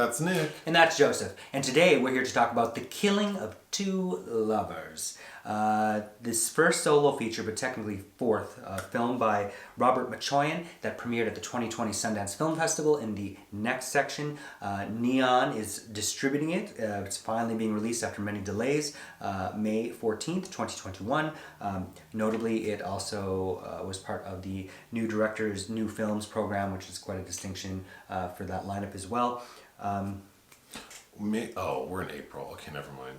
That's Nick. And that's Joseph. And today we're here to talk about The Killing of Two Lovers. This first solo feature, but technically fourth, film by Robert Machoian that premiered at the 2020 Sundance Film Festival in the next section. Neon is distributing it. It's finally being released after many delays, May 14th, 2021. Notably, it also was part of the New Directors, New Films program, which is quite a distinction for that lineup as well. We're in April. Okay, never mind.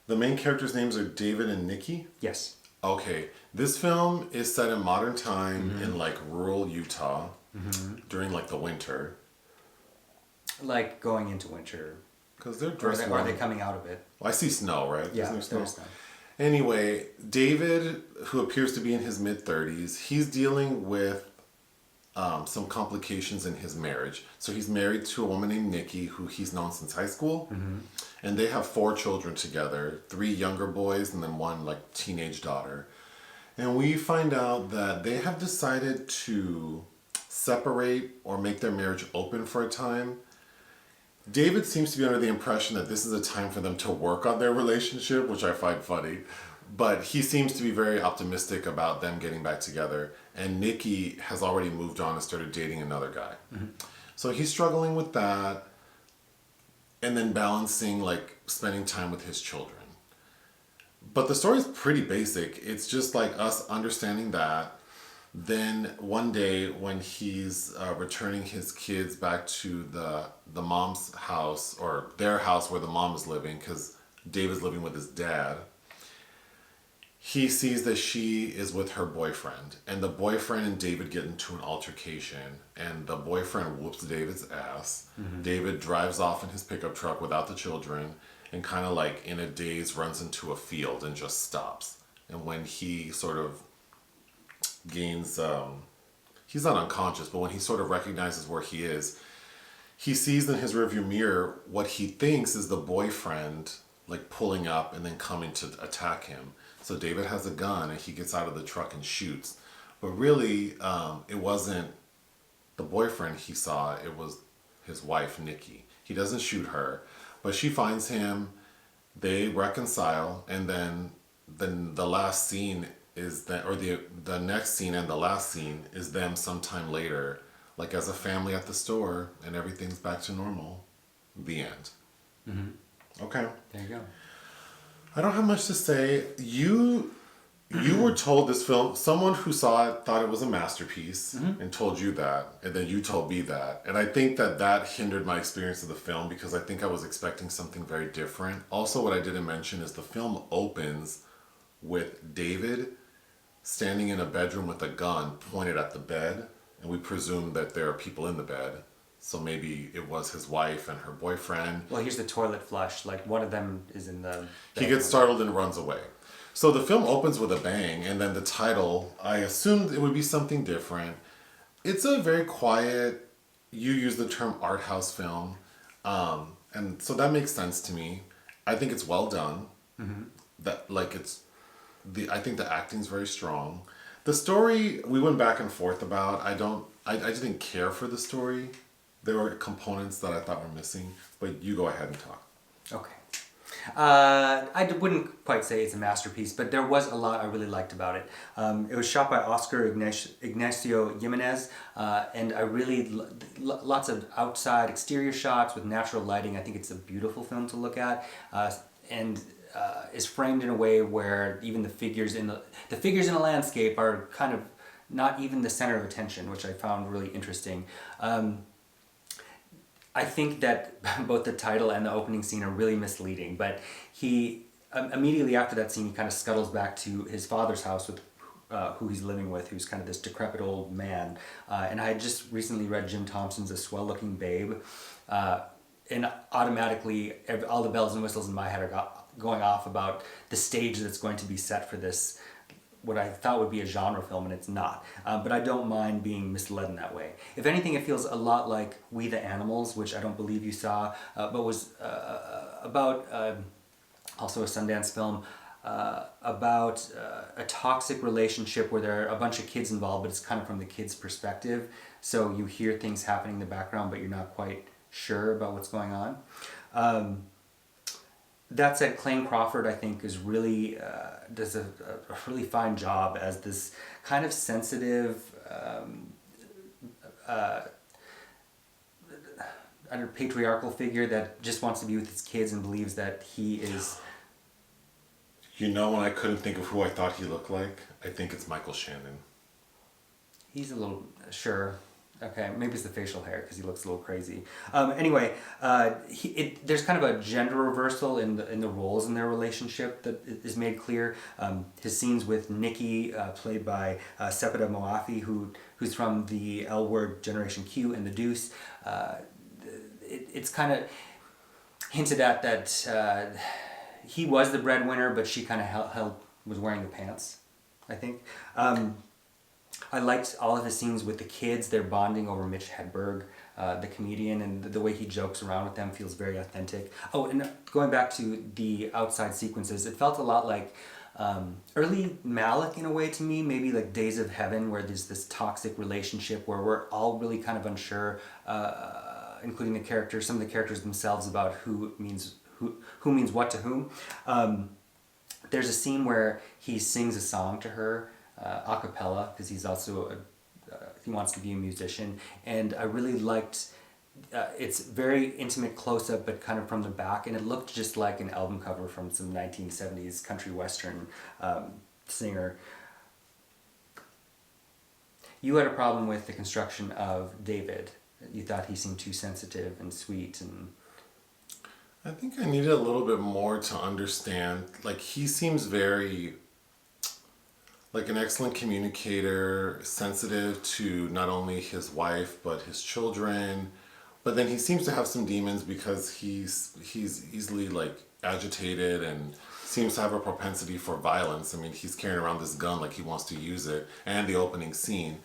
The main characters' names are David and Nikki? Yes. Okay. This film is set in modern time in like rural Utah during like the winter. Like going into winter. Because they're Or dressed are they coming out of it? Well, I see snow, right? Yeah, Isn't there there's snow. Anyway, David, who appears to be in his mid-30s, he's dealing with some complications in his marriage. So he's married to a woman named Nikki, who he's known since high school. And they have 4 children together, 3 younger boys and then 1 like teenage daughter. And we find out that they have decided to separate or make their marriage open for a time. David seems to be under the impression that this is a time for them to work on their relationship, which I find funny. But he seems to be very optimistic about them getting back together. And Nikki has already moved on and started dating another guy. So he's struggling with that. And then balancing like spending time with his children. But the story is pretty basic. It's just like us understanding that. Then one day when he's returning his kids back to the mom's house, or their house where the mom is living, because David's living with his dad, he sees that she is with her boyfriend. And the boyfriend and David get into an altercation. And the boyfriend whoops David's ass. David drives off in his pickup truck without the children. And kind of like in a daze runs into a field and just stops. And when he sort of gains... he's not unconscious, but when he sort of recognizes where he is, he sees in his rearview mirror what he thinks is the boyfriend like pulling up and then coming to attack him. So David has a gun and he gets out of the truck and shoots. But really, it wasn't the boyfriend he saw, it was his wife, Nikki. He doesn't shoot her, but she finds him, they reconcile, and then the last scene is that, or the next scene and the last scene is them sometime later, like as a family at the store, and everything's back to normal. The end. Okay. There you go. I don't have much to say. You were told this film, someone who saw it thought it was a masterpiece and told you that, and then you told me that. And I think that hindered my experience of the film because I think I was expecting something very different. Also, what I didn't mention is the film opens with David standing in a bedroom with a gun pointed at the bed, and we presume that there are people in the bed. So maybe it was his wife and her boyfriend. Well, here's the toilet flush. Like, one of them is in the... He gets startled and runs away. So the film opens with a bang, and then the title, I assumed it would be something different. It's a very quiet, you use the term art house film, and so that makes sense to me. I think it's well done. That like I think the acting's very strong. The story, we went back and forth about. I just didn't care for the story. There were components that I thought were missing, but you go ahead and talk. Okay. I wouldn't quite say it's a masterpiece, but there was a lot I really liked about it. It was shot by Oscar Ignacio Jimenez, and I really, lots of outside exterior shots with natural lighting. I think it's a beautiful film to look at, and is framed in a way where even the figures in the landscape are kind of not even the center of attention, which I found really interesting. I think that both the title and the opening scene are really misleading, but he, immediately after that scene, he kind of scuttles back to his father's house with who he's living with, who's kind of this decrepit old man. And I had just recently read Jim Thompson's A Swell-Looking Babe, and automatically all the bells and whistles in my head are going off about the stage that's going to be set for this, what I thought would be a genre film, and it's not. But I don't mind being misled in that way. If anything, it feels a lot like We the Animals, which I don't believe you saw, but was about, also a Sundance film, about a toxic relationship where there are a bunch of kids involved, but it's kind of from the kids' perspective. So you hear things happening in the background, but you're not quite sure about what's going on. That said, Clayne Crawford, I think, is really does a really fine job as this kind of sensitive, patriarchal figure that just wants to be with his kids and believes that he is. You know, when I couldn't think of who I thought he looked like, I think it's Michael Shannon. He's a little sure. Okay, maybe it's the facial hair because he looks a little crazy. Anyway, there's kind of a gender reversal in the roles in their relationship that is made clear. His scenes with Nikki, played by Sepideh Moafi, who's from the L Word Generation Q and the Deuce. It's kind of hinted at that he was the breadwinner, but she kind of was wearing the pants, I think. I liked all of his scenes with the kids. They're bonding over Mitch Hedberg, the comedian, and the way he jokes around with them feels very authentic. Oh, and going back to the outside sequences, it felt a lot like early Malick in a way to me, maybe like Days of Heaven, where there's this toxic relationship where we're all really kind of unsure, including some of the characters themselves, about who means what to whom. There's a scene where he sings a song to her, a cappella, because he's also he wants to be a musician, and I really liked it's very intimate close-up, but kind of from the back, and it looked just like an album cover from some 1970s country western singer. You had a problem with the construction of David. You thought he seemed too sensitive and sweet, and I think I needed a little bit more to understand. Like, he seems very like an excellent communicator, sensitive to not only his wife but his children. But then he seems to have some demons because he's easily like agitated and seems to have a propensity for violence. I mean, he's carrying around this gun like he wants to use it, and the opening scene.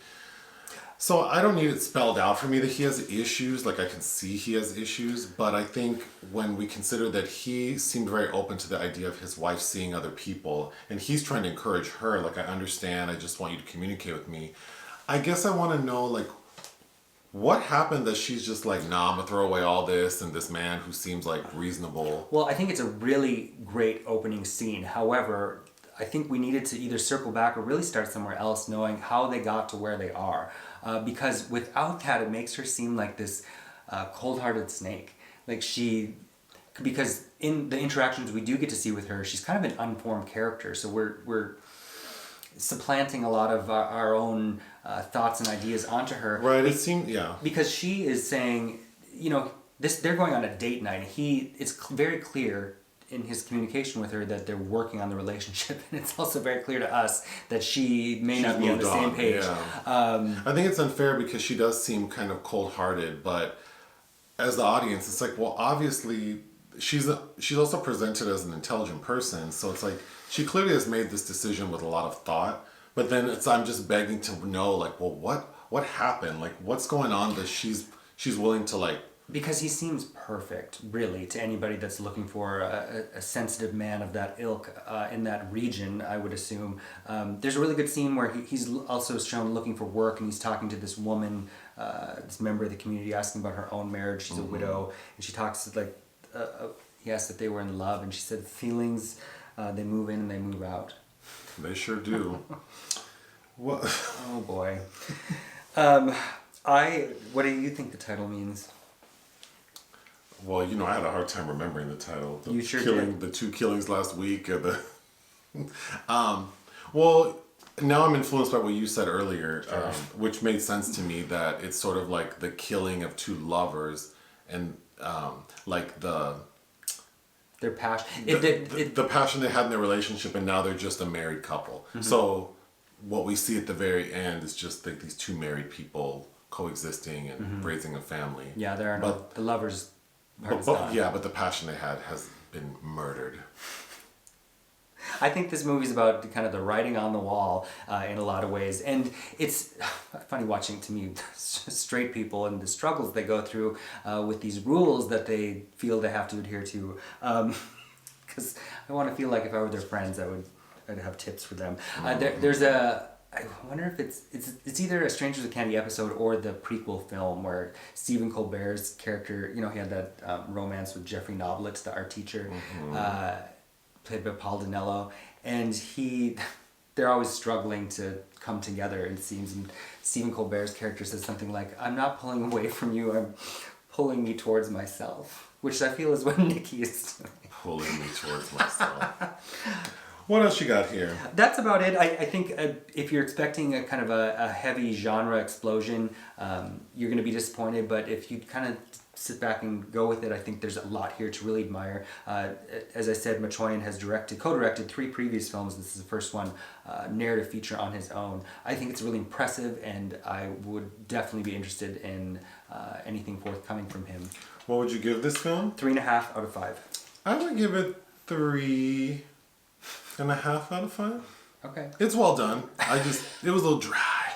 So I don't need it spelled out for me that he has issues. Like, I can see he has issues, but I think when we consider that he seemed very open to the idea of his wife seeing other people, and he's trying to encourage her, like, I understand, I just want you to communicate with me. I guess I want to know, like, what happened that she's just like, nah, I'm gonna throw away all this, and this man who seems like reasonable. Well, I think it's a really great opening scene. However, I think we needed to either circle back or really start somewhere else, knowing how they got to where they are. Because without that, it makes her seem like this cold-hearted snake. Like because in the interactions we do get to see with her, she's kind of an unformed character. So we're supplanting a lot of our own thoughts and ideas onto her. Right, it seemed, yeah. Because she is saying, they're going on a date night. It's very clear in his communication with her that they're working on the relationship, and it's also very clear to us that she's not be on the same page. Yeah. I think it's unfair because she does seem kind of cold-hearted, but as the audience, it's like, well, obviously she's also presented as an intelligent person, so it's like she clearly has made this decision with a lot of thought. But then I'm just begging to know, like, well, what happened? Like, what's going on that she's willing to, like. Because he seems perfect, really, to anybody that's looking for a sensitive man of that ilk in that region, I would assume. There's a really good scene where he's also shown looking for work, and he's talking to this woman, this member of the community, asking about her own marriage. She's a widow, and she talks like, he asked if they were in love, and she said feelings, they move in and they move out. They sure do. What? Oh boy. What do you think the title means? Well, I had a hard time remembering the title. You sure did. The 2 killings last week. Well, now I'm influenced by what you said earlier, which made sense to me, that it's sort of like the killing of 2 lovers, and like their passion. The passion they had in their relationship, and now they're just a married couple. Mm-hmm. So what we see at the very end is just like these 2 married people coexisting and raising a family. Yeah, there are the lovers. But the passion they had has been murdered. I think this movie's about kind of the writing on the wall in a lot of ways. And it's funny watching, to me, straight people and the struggles they go through with these rules that they feel they have to adhere to. Because I want to feel like if I were their friends, I'd have tips for them. There's a I wonder if it's either a Strangers with Candy episode or the prequel film where Stephen Colbert's character, he had that romance with Jeffrey Noblitz, the art teacher, played by Paul Dinello, and they're always struggling to come together, it seems. And Stephen Colbert's character says something like, "I'm not pulling away from you, I'm pulling me towards myself," which I feel is what Nikki is doing. Pulling me towards myself. What else you got here? That's about it. I think if you're expecting a kind of a heavy genre explosion, you're going to be disappointed. But if you kind of sit back and go with it, I think there's a lot here to really admire. As I said, Machoian has co-directed 3 previous films. This is the first one, narrative feature on his own. I think it's really impressive, and I would definitely be interested in anything forthcoming from him. What would you give this film? 3.5 out of 5. I would give it 3.5 out of 5. Okay. It's well done. It was a little dry.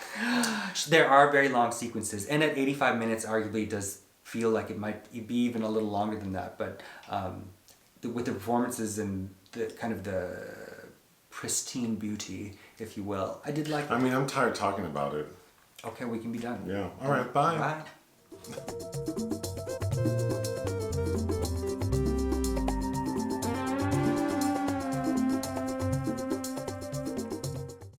There are very long sequences, and at 85 minutes, arguably, it does feel like it might be even a little longer than that. But with the performances and the kind of the pristine beauty, if you will, I did like it. I mean, I'm tired talking about it. Okay, we can be done. Yeah. All right. Bye. Bye.